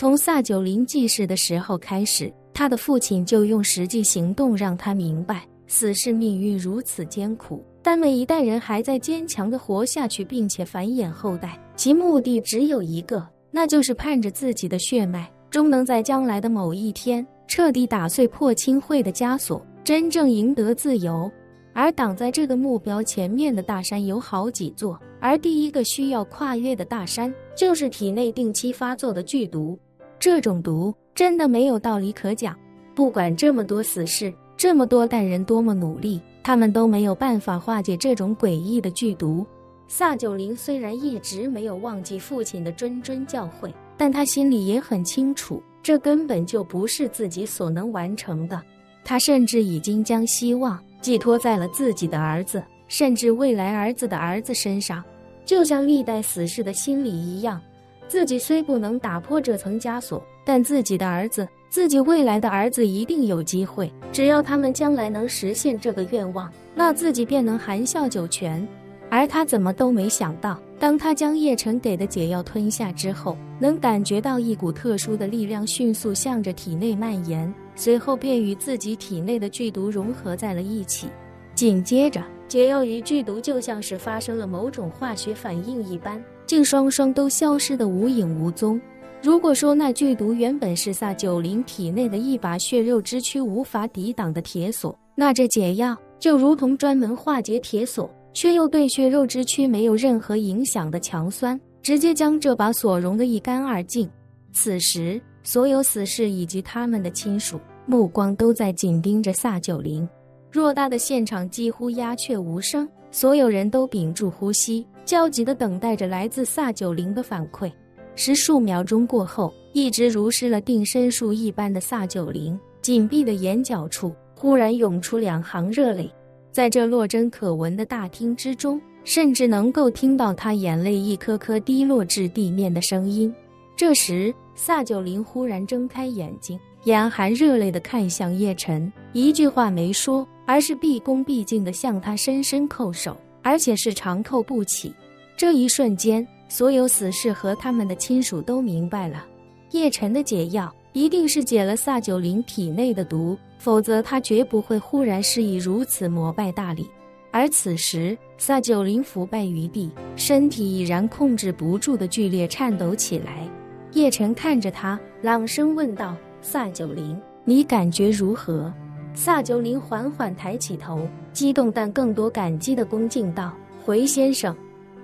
从萨九龄记事的时候开始，他的父亲就用实际行动让他明白，死士命运如此艰苦，但每一代人还在坚强地活下去，并且繁衍后代，其目的只有一个，那就是盼着自己的血脉终能在将来的某一天彻底打碎破清会的枷锁，真正赢得自由。而挡在这个目标前面的大山有好几座，而第一个需要跨越的大山就是体内定期发作的剧毒。这种毒真的没有道理可讲，不管这么多死士，这么多代人多么努力，他们都没有办法化解这种诡异的剧毒。萨九龄虽然一直没有忘记父亲的谆谆教诲，但他心里也很清楚，这根本就不是自己所能完成的。他甚至已经将希望寄托在了自己的儿子，甚至未来儿子的儿子身上。就像历代死士的心理一样，自己虽不能打破这层枷锁，但自己的儿子，自己未来的儿子一定有机会，只要他们将来能实现这个愿望，那自己便能含笑九泉。而他怎么都没想到，当他将叶晨给的解药吞下之后，能感觉到一股特殊的力量迅速向着体内蔓延，随后便与自己体内的剧毒融合在了一起。紧接着，解药与剧毒就像是发生了某种化学反应一般，竟双双都消失得无影无踪。如果说那剧毒原本是萨九龄体内的一把血肉之躯无法抵挡的铁锁，那这解药就如同专门化解铁锁却又对血肉之躯没有任何影响的强酸，直接将这把锁融得一干二净。此时，所有死士以及他们的亲属目光都在紧盯着萨九龄。偌大的现场几乎鸦雀无声，所有人都屏住呼吸，焦急地等待着来自萨九龄的反馈。十数秒钟过后，一直如施了定身术一般的萨九龄紧闭的眼角处忽然涌出2行热泪，在这落针可闻的大厅之中，甚至能够听到他眼泪一颗颗滴落至地面的声音。这时，萨九龄忽然睁开眼睛，眼含热泪地看向叶晨，一句话没说，而是毕恭毕敬地向他深深叩首，而且是长叩不起。这一瞬间，所有死士和他们的亲属都明白了，叶晨的解药一定是解了萨九龄体内的毒，否则他绝不会忽然施以如此膜拜大礼。而此时，萨九龄伏败于地，身体已然控制不住的剧烈颤抖起来。叶晨看着他，朗声问道：“萨九龄，你感觉如何？”萨九龄缓缓抬起头，激动但更多感激地恭敬道：“回先生，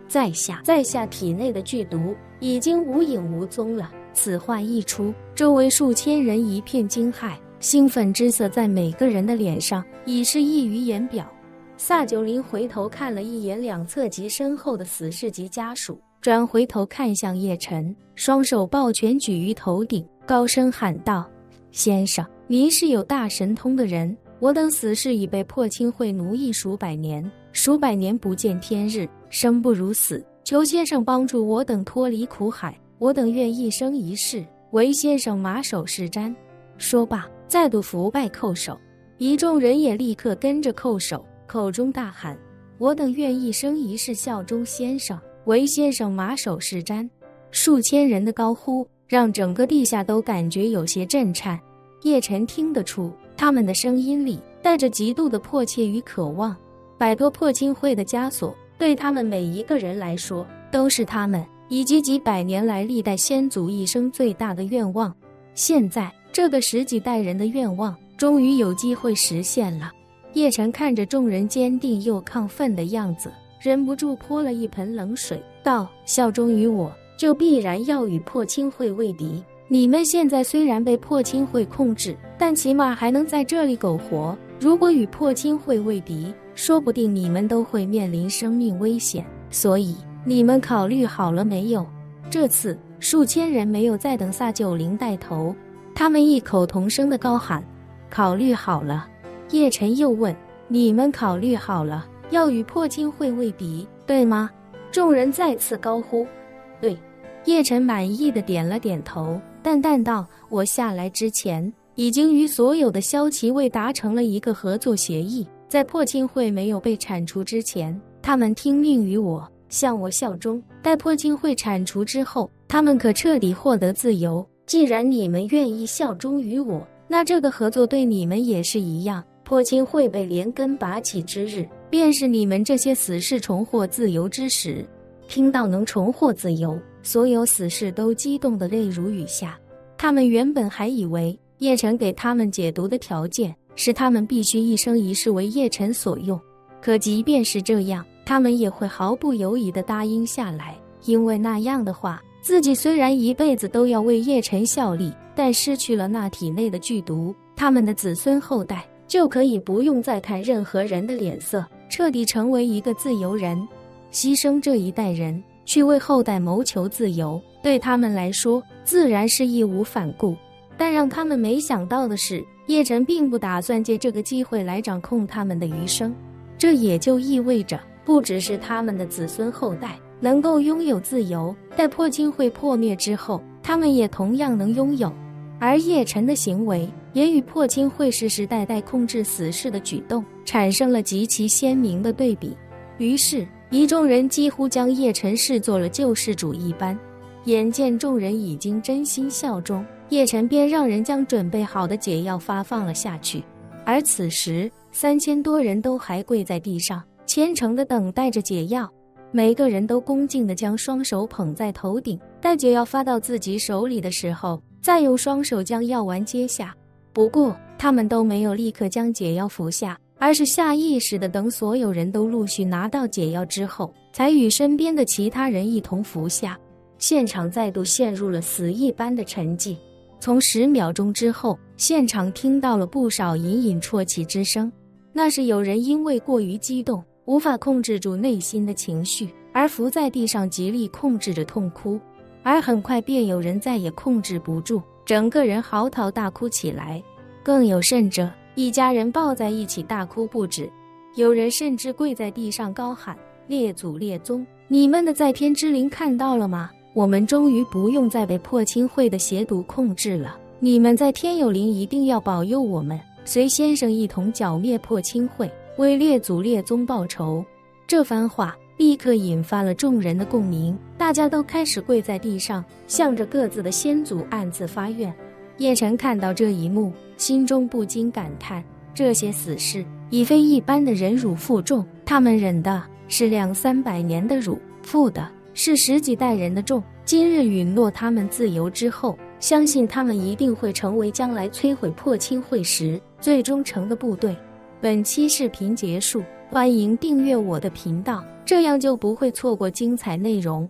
在下体内的剧毒已经无影无踪了。”此话一出，周围数千人一片惊骇，兴奋之色在每个人的脸上已是溢于言表。萨九龄回头看了一眼两侧及身后的死士及家属，转回头看向叶晨，双手抱拳举于头顶，高声喊道：“先生，您是有大神通的人，我等死士已被破清会奴役数百年不见天日，生不如死，求先生帮助我等脱离苦海，我等愿一生一世为先生马首是瞻。”说罢，再度伏拜叩首，一众人也立刻跟着叩首，口中大喊：“我等愿一生一世效忠先生，为先生马首是瞻。”数千人的高呼让整个地下都感觉有些震颤。叶晨听得出，他们的声音里带着极度的迫切与渴望。摆脱破清会的枷锁，对他们每一个人来说，都是他们以及几百年来历代先祖一生最大的愿望。现在，这个十几代人的愿望终于有机会实现了。叶晨看着众人坚定又亢奋的样子，忍不住泼了一盆冷水，道：“效忠于我，就必然要与破清会为敌。你们现在虽然被破清会控制，但起码还能在这里苟活。如果与破清会为敌，说不定你们都会面临生命危险。所以，你们考虑好了没有？”这次，数千人没有再等萨九龄带头，他们异口同声地高喊：“考虑好了。”叶晨又问：“你们考虑好了要与破清会为敌，对吗？”众人再次高呼：“对。”叶晨满意的点了点头，淡淡道：“我下来之前，已经与所有的骁骑卫达成了一个合作协议，在破清会没有被铲除之前，他们听命于我，向我效忠；待破清会铲除之后，他们可彻底获得自由，既然你们愿意效忠于我，那这个合作对你们也是一样。破清会被连根拔起之日，便是你们这些死士重获自由之时。”听到能重获自由，所有死士都激动得泪如雨下。他们原本还以为叶晨给他们解毒的条件是他们必须一生一世为叶晨所用，可即便是这样，他们也会毫不犹豫地答应下来，因为那样的话，自己虽然一辈子都要为叶晨效力，但失去了那体内的剧毒，他们的子孙后代就可以不用再看任何人的脸色，彻底成为一个自由人。牺牲这一代人去为后代谋求自由，对他们来说自然是义无反顾。但让他们没想到的是，叶晨并不打算借这个机会来掌控他们的余生。这也就意味着，不只是他们的子孙后代能够拥有自由，在破清会破灭之后，他们也同样能拥有。而叶晨的行为也与破清会世世代代控制死士的举动产生了极其鲜明的对比。于是一众人几乎将叶晨视作了救世主一般。眼见众人已经真心效忠，叶晨便让人将准备好的解药发放了下去。而此时3000多人都还跪在地上，虔诚地等待着解药。每个人都恭敬地将双手捧在头顶，待解药发到自己手里的时候，再用双手将药丸接下。不过他们都没有立刻将解药服下，而是下意识地等所有人都陆续拿到解药之后，才与身边的其他人一同服下。现场再度陷入了死一般的沉寂。从10秒钟之后，现场听到了不少隐隐啜泣之声，那是有人因为过于激动，无法控制住内心的情绪，而伏在地上极力控制着痛哭。而很快便有人再也控制不住，整个人嚎啕大哭起来。更有甚者，一家人抱在一起大哭不止，有人甚至跪在地上高喊：“列祖列宗，你们的在天之灵看到了吗？我们终于不用再被破清会的邪毒控制了，你们在天有灵一定要保佑我们，随先生一同剿灭破清会，为列祖列宗报仇。”这番话立刻引发了众人的共鸣，大家都开始跪在地上，向着各自的先祖暗自发愿。叶晨看到这一幕，心中不禁感叹，这些死士已非一般的忍辱负重，他们忍的是200-300年的辱，负的是10几代人的重。今日允诺他们自由之后，相信他们一定会成为将来摧毁破清会时最忠诚的部队。本期视频结束，欢迎订阅我的频道，这样就不会错过精彩内容。